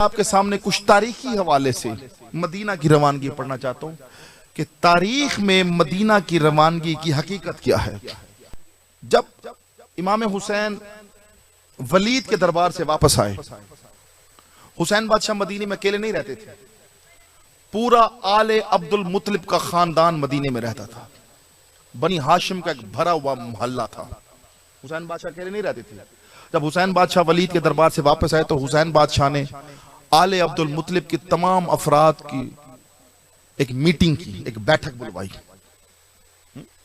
آپ کے سامنے کچھ تاریخی حوالے سے مدینہ کی روانگی پڑھنا چاہتا ہوں کہ تاریخ میں مدینہ کی روانگی کی حقیقت کیا ہے۔ جب امام حسین ولید کے دربار سے واپس آئے، حسین بادشاہ مدینے میں اکیلے نہیں رہتے تھے، پورا آل عبد المطلب کا خاندان مدینے میں رہتا تھا۔ بنی ہاشم کا ایک بھرا ہوا محلہ تھا۔ حسین بادشاہ اکیلے نہیں رہتے تھے۔ جب حسین بادشاہ ولید کے دربار سے واپس آئے تو حسین بادشاہ نے آل عبد المطلب کے تمام افراد کی ایک میٹنگ کی، ایک بیٹھک بلوائی۔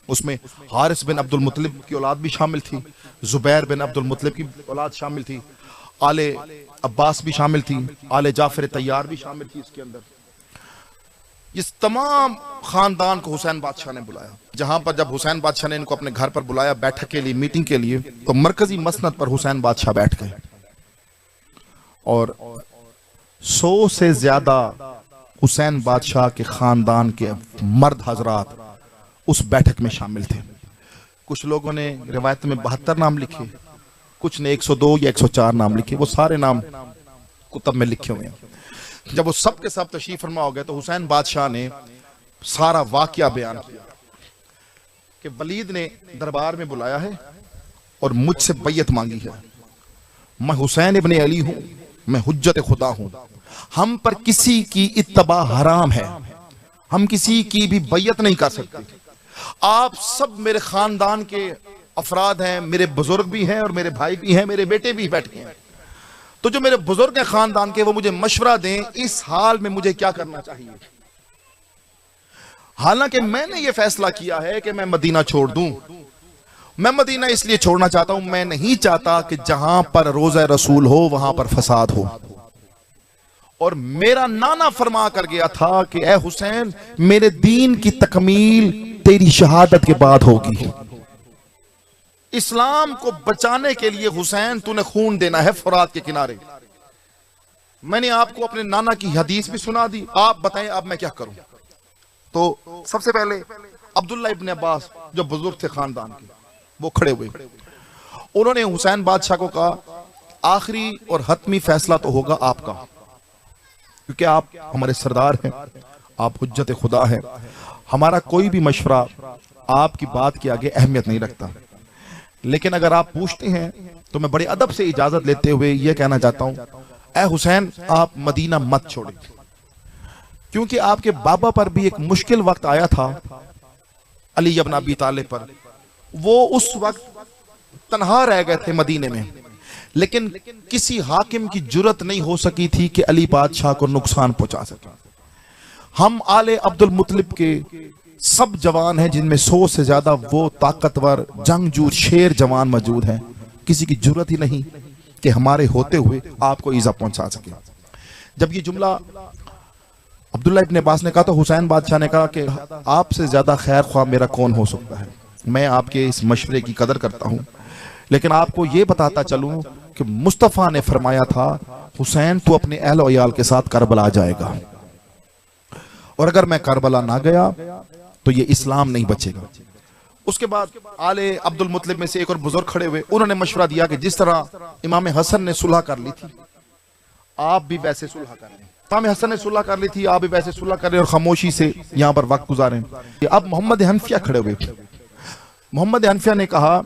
اس میں حارث بن عبد المطلب کی اولاد بھی شامل تھی، زبیر بن عبد المطلب کی اولاد شامل تھی، آل عباس بھی شامل تھی، آل جعفر طیار بھی شامل تھی اس کے اندر۔ اس تمام خاندان کو حسین بادشاہ نے بلایا۔ جہاں پر جب حسین بادشاہ نے ان کو اپنے گھر پر بلایا بیٹھک کے لیے، میٹنگ کے لیے، تو مرکزی مسند پر حسین بادشاہ بیٹھ گئے اور 100 سے زیادہ حسین بادشاہ کے خاندان کے مرد حضرات اس بیٹھک میں شامل تھے۔ کچھ لوگوں نے روایت میں 72 نام لکھے، کچھ نے 102 یا 104 نام لکھے، وہ سارے نام کتب میں لکھے ہوئے ہیں۔ جب وہ سب کے سب تشریف فرما ہو گئے تو حسین بادشاہ نے سارا واقعہ بیان کیا کہ ولید نے دربار میں بلایا ہے اور مجھ سے بیعت مانگی ہے۔ میں حسین ابن علی ہوں، میں حجت خدا ہوں، ہم پر کسی کی اتباع حرام ہے، ہم کسی کی بھی بیعت نہیں کر سکتے۔ آپ سب میرے خاندان کے افراد ہیں، میرے بزرگ بھی ہیں اور میرے بھائی بھی ہیں، میرے بیٹے بھی بیٹھے ہیں، تو جو میرے بزرگ ہیں خاندان کے وہ مجھے مشورہ دیں اس حال میں مجھے کیا کرنا چاہیے۔ حالانکہ میں نے یہ فیصلہ کیا ہے کہ میں مدینہ چھوڑ دوں۔ میں مدینہ اس لیے چھوڑنا چاہتا ہوں، میں نہیں چاہتا کہ جہاں پر روضہ رسول ہو وہاں پر فساد ہو۔ اور میرا نانا فرما کر گیا تھا کہ اے حسین، میرے دین کی تکمیل تیری شہادت کے بعد ہوگی۔ اسلام کو بچانے کے لیے حسین تو نے خون دینا ہے فرات کے کنارے۔ میں نے آپ کو اپنے نانا کی حدیث بھی سنا دی، آپ بتائیں اب میں کیا کروں۔ تو سب سے پہلے عبداللہ ابن عباس جو بزرگ تھے خاندان کے، وہ کھڑے ہوئے، انہوں نے حسین بادشاہ کو کہا آخری اور حتمی فیصلہ تو ہوگا آپ کا، کیونکہ آپ ہمارے سردار ہیں، آپ حجت خدا ہیں، ہمارا کوئی بھی مشورہ آپ کی بات کے آگے اہمیت نہیں رکھتا، لیکن اگر آپ پوچھتے ہیں تو میں بڑے ادب سے اجازت لیتے ہوئے یہ کہنا چاہتا ہوں اے حسین آپ مدینہ مت چھوڑیں، کیونکہ آپ کے بابا پر بھی ایک مشکل وقت آیا تھا، علی ابن ابی طالب پر، وہ اس وقت تنہا رہ گئے تھے مدینے میں، لیکن کسی حاکم کی جرت نہیں ہو سکی تھی کہ علی بادشاہ کو نقصان پہنچا سکے۔ ہم آل عبد المطلب کے سب جوان ہیں جن میں 100 سے زیادہ وہ طاقتور جنگجو شیر جوان موجود ہیں، کسی کی جرت ہی نہیں کہ ہمارے ہوتے ہوئے آپ کو ایذا پہنچا سکے۔ جب یہ جملہ عبداللہ ابن عباس نے کہا تو حسین بادشاہ نے کہا کہ آپ سے زیادہ خیر خواہ میرا کون ہو سکتا ہے، میں آپ کے اس مشورے کی قدر کرتا ہوں، لیکن آپ کو یہ بتاتا چلوں کہ مصطفیٰ نے فرمایا تھا حسین تو اپنے اہل و عیال کے ساتھ کربلا جائے گا، اور اگر میں کربلا نہ گیا تو یہ اسلام نہیں بچے گا۔ اس کے بعد آل عبد المطلب میں سے ایک اور بزرگ کھڑے ہوئے، انہوں نے مشورہ دیا کہ جس طرح امام حسن نے صلح کر لی تھی آپ بھی ویسے صلح کر لیں، امام حسن نے صلح کر لی تھی آپ بھی ویسے صلح کر لیں اور خاموشی سے یہاں پر وقت گزاریں۔ اب محمد حنفیہ کھڑے ہوئے، محمد حنفیہ نے کہا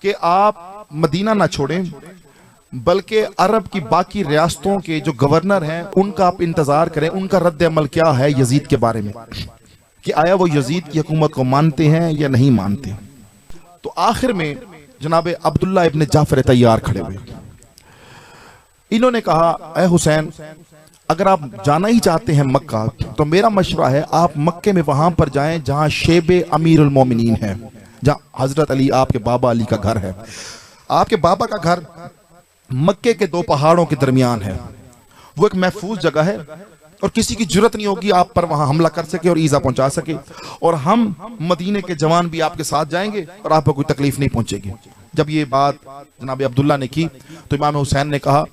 کہ آپ مدینہ نہ چھوڑیں بلکہ عرب کی باقی ریاستوں کے جو گورنر ہیں ان کا آپ انتظار کریں، ان کا رد عمل کیا ہے یزید کے بارے میں، کہ آیا وہ یزید کی حکومت کو مانتے ہیں یا نہیں مانتے۔ تو آخر میں جناب عبداللہ ابن جعفر طیار کھڑے ہوئے، انہوں نے کہا اے حسین اگر آپ جانا ہی چاہتے ہیں مکہ تو میرا مشورہ ہے آپ مکے میں وہاں پر جائیں جہاں شیب امیر المومنین ہے، جہاں حضرت علی آپ کے بابا علی کا گھر ہے۔ آپ کے بابا کا گھر مکے کے 2 پہاڑوں کے درمیان ہے، وہ ایک محفوظ جگہ ہے اور کسی کی جرت نہیں ہوگی آپ پر وہاں حملہ کر سکے اور ایذا پہنچا سکے، اور ہم مدینے کے جوان بھی آپ کے ساتھ جائیں گے اور آپ کو کوئی تکلیف نہیں پہنچے گی۔ جب یہ بات جناب عبداللہ نے کی تو امام حسین نے کہا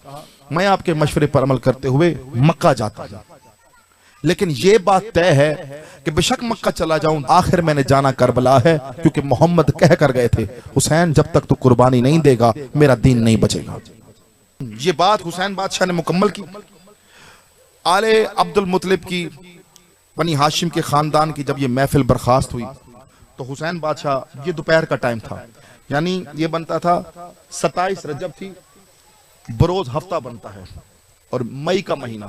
میں آپ کے مشورے پر عمل کرتے ہوئے مکہ جاتا ہوں، لیکن یہ بات طے ہے کہ بے شک مکہ چلا جاؤں آخر میں نے جانا کربلا ہے، کیونکہ محمد کہہ کر گئے تھے حسین جب تک تو قربانی نہیں دے گا میرا دین نہیں بچے گا۔ یہ بات حسین بادشاہ نے مکمل کی، آل عبد المطلب کی بنی ہاشم کے خاندان کی جب یہ محفل برخاست ہوئی تو حسین بادشاہ، یہ دوپہر کا ٹائم تھا، یعنی یہ بنتا تھا 27 رجب تھی، بروز ہفتہ بنتا ہے اور مئی کا مہینہ،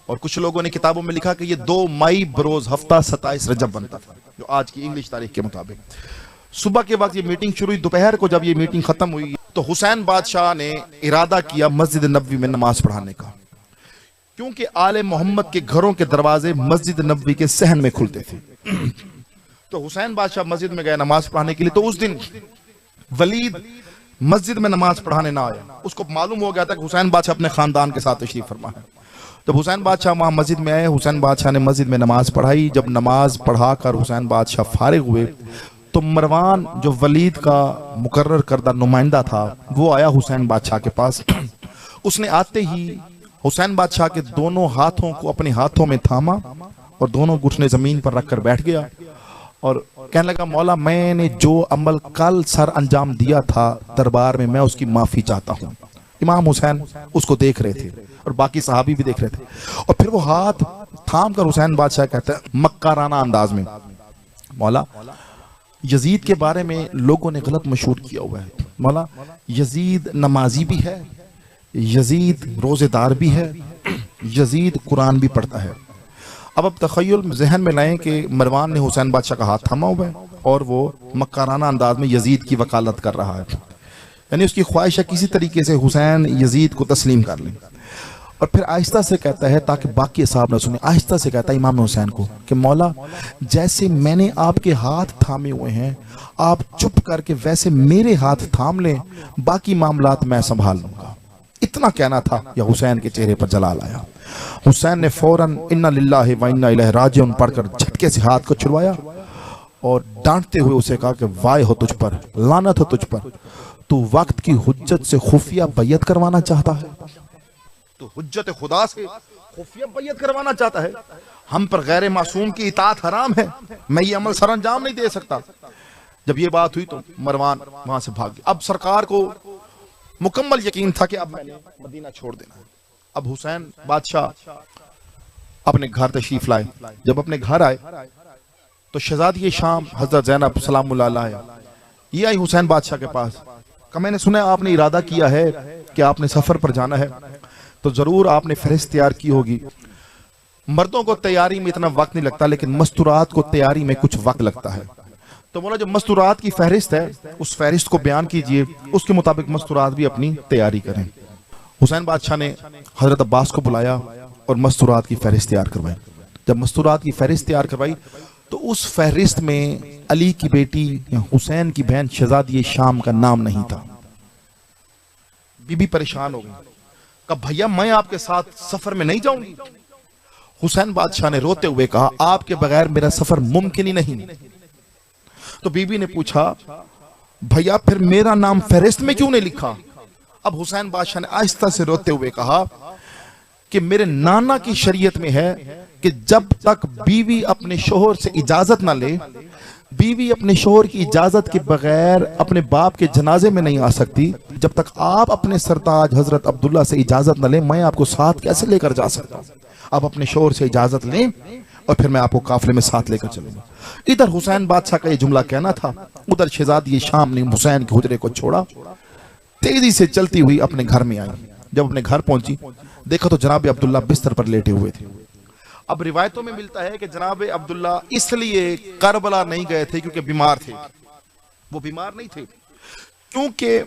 اور کچھ لوگوں نے کتابوں میں لکھا کہ یہ 2 مئی بروز ہفتہ 27 رجب بنتا تھا، جو آج کی انگلش تاریخ کے مطابق۔ صبح کے وقت یہ میٹنگ شروع ہوئی، دوپہر کو جب یہ میٹنگ ختم ہوئی تو حسین بادشاہ نے ارادہ کیا مسجد نبوی میں نماز پڑھانے کا، کیونکہ آل محمد کے گھروں کے دروازے مسجد نبوی کے صحن میں کھلتے تھے۔ تو حسین بادشاہ مسجد میں گئے نماز پڑھانے کے لیے، تو اس دن ولید مسجد میں نماز پڑھانے نہ آیا، اس کو معلوم ہو گیا تھا کہ حسین بادشاہ اپنے خاندان کے ساتھ تشریف فرما ہے۔ جب حسین بادشاہ وہاں مسجد میں آئے، حسین بادشاہ نے مسجد میں نماز پڑھائی۔ جب نماز پڑھا کر حسین بادشاہ فارغ ہوئے تو مروان جو ولید کا مقرر کردہ نمائندہ تھا وہ آیا حسین بادشاہ کے پاس۔ اس نے آتے ہی حسین بادشاہ کے دونوں ہاتھوں کو اپنے ہاتھوں میں تھاما اور دونوں گھٹنے زمین پر رکھ کر بیٹھ گیا اور کہنے لگا، مولا میں نے جو عمل کل سر انجام دیا تھا دربار میں اس کی معافی چاہتا ہوں۔ امام حسین اس کو دیکھ رہے تھے اور باقی صحابی بھی دیکھ رہے تھے، اور پھر وہ ہاتھ تھام کر حسین بادشاہ کہتا ہے مکارانہ انداز میں، مولا یزید کے بارے میں لوگوں نے غلط مشہور کیا ہوا ہے، مولا یزید نمازی بھی ہے، یزید روزے دار بھی ہے، یزید قرآن بھی پڑھتا ہے۔ اب تخیل ذہن میں لائیں کہ مروان نے حسین بادشاہ کا ہاتھ تھاما ہوا ہے اور وہ مکارانہ انداز میں یزید کی وکالت کر رہا ہے، یعنی اس کی خواہش ہے کسی طریقے سے حسین یزید کو تسلیم کر لیں۔ اور پھر آہستہ سے کہتا ہے، تاکہ باقی اصحاب نہ سنیں، آہستہ سے کہتا ہے امام حسین کو کہ مولا جیسے میں نے آپ کے ہاتھ تھامے ہوئے ہیں آپ چپ کر کے ویسے میرے ہاتھ تھام لیں، باقی معاملات میں سنبھال لوں گا۔ اتنا کہنا تھا یا حسین کے چہرے پر جلال آیا۔ حسین نے فوراً انا للہ و انا الیہ راجعون پڑھ کر جھٹکے سے ہاتھ کو چھڑوایا اور ڈانٹتے ہوئے اسے کہا کہ وائے ہو تجھ پر، لعنت ہو تجھ پر، تو وقت کی حجت سے خفیہ بیعت کروانا چاہتا ہے، تو حجت خدا سے خفیہ بیعت کروانا چاہتا ہے۔ ہم پر غیر معصوم کی اطاعت حرام ہے، میں یہ عمل سر انجام نہیں دے سکتا۔ جب یہ بات ہوئی تو مروان وہاں سے بھاگ گیا۔ اب سرکار کو مکمل یقین تھا کہ اب میں نے مدینہ چھوڑ دینا ہے۔ اب حسین بادشاہ اپنے گھر تشریف لائے۔ جب اپنے گھر آئے تو شہزادی شام حضرت زینب سلام اللہ علیہ یہ آئی حسین بادشاہ کے پاس، کہ میں نے سنا آپ نے ارادہ کیا ہے کہ آپ نے سفر پر جانا ہے، تو ضرور آپ نے فہرست تیار کی ہوگی۔ مردوں کو تیاری میں اتنا وقت نہیں لگتا، لیکن مستورات کو تیاری میں کچھ وقت لگتا ہے۔ تو مولا جو مستورات کی فہرست ہے اس فہرست کو بیان کیجئے، اس کے مطابق مستورات بھی اپنی تیاری کریں۔ حسین بادشاہ نے حضرت عباس کو بلایا اور مستورات کی فہرست تیار کروائی۔ جب مستورات کی فہرست تیار کروائی تو اس فہرست میں علی کی بیٹی یا حسین کی بہن شہزادی شام کا نام نہیں تھا۔ بی بی پریشان ہو گئی، کہا بھیا میں آپ کے ساتھ سفر میں نہیں جاؤں گی۔ حسین بادشاہ نے روتے ہوئے کہا آپ کے بغیر میرا سفر ممکن ہی نہیں۔ تو بی بی نے پوچھا بھیا پھر میرا نام فہرست میں کیوں نہیں لکھا؟ اب حسین بادشاہ نے آہستہ سے روتے ہوئے کہا کہ میرے نانا کی شریعت میں ہے کہ جب تک بیوی اپنے شوہر سے اجازت نہ لے، بیوی اپنے شوہر کی اجازت کے بغیر اپنے باپ کے جنازے میں نہیں آ سکتی، جب تک آپ اپنے سرتاج حضرت عبداللہ سے اجازت نہ لیں میں آپ کو ساتھ کیسے لے کر جا سکتا ہوں؟ آپ اپنے شوہر سے اجازت لیں اور پھر میں آپ کو قافلے میں ساتھ لے کر چلوں گا۔ ادھر حسین بادشاہ کا یہ جملہ کہنا تھا، ادھر شہزادی شام نے حسین کے حجرے کو چھوڑا، تیزی سے چلتی ہوئی اپنے گھر میں آئی۔ جب اپنے گھر پہنچی دیکھا تو جناب عبداللہ بستر پر لیٹے ہوئے تھے۔ اب روایتوں میں ملتا ہے کہ جناب عبداللہ اس لیے کربلا نہیں گئے تھے کیونکہ بیمار تھے، وہ بیمار نہیں تھے، کیونکہ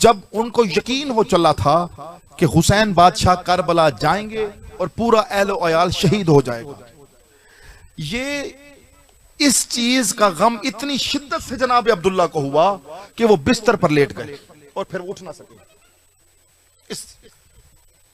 جب ان کو یقین ہو چلا تھا کہ حسین بادشاہ کربلا جائیں گے اور پورا اہل و عیال شہید ہو جائے گا، یہ اس چیز کا غم اتنی شدت سے جناب عبداللہ کو ہوا کہ وہ بستر پر لیٹ گئے اور پھر اٹھ نہ سکے، اس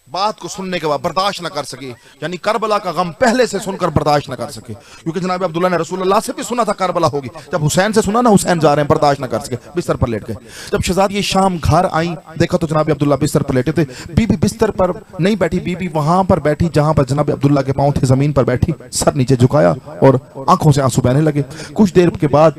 بات کو سننے کے بعد برداشت نہ کر سکے، یعنی کربلا کا غم پہلے سے سن کر برداشت نہ کر سکے، کیونکہ جناب عبداللہ نے رسول اللہ سے بھی سنا تھا کربلا ہوگی، جب حسین سے سنا نا حسین جا رہے ہیں برداشت نہ کر سکے، بستر پر لیٹ گئے۔ جب شہزادی شام گھر آئیں دیکھا تو جناب عبداللہ بستر پر لیٹے تھے، بی بی بستر پر نہیں بیٹھی، بی بی وہاں پر بیٹھی جہاں پر جناب عبداللہ کے پاؤں تھے، زمین پر بیٹھی، سر نیچے جھکایا اور آنکھوں سے آنسو بہنے لگے۔ کچھ دیر کے بعد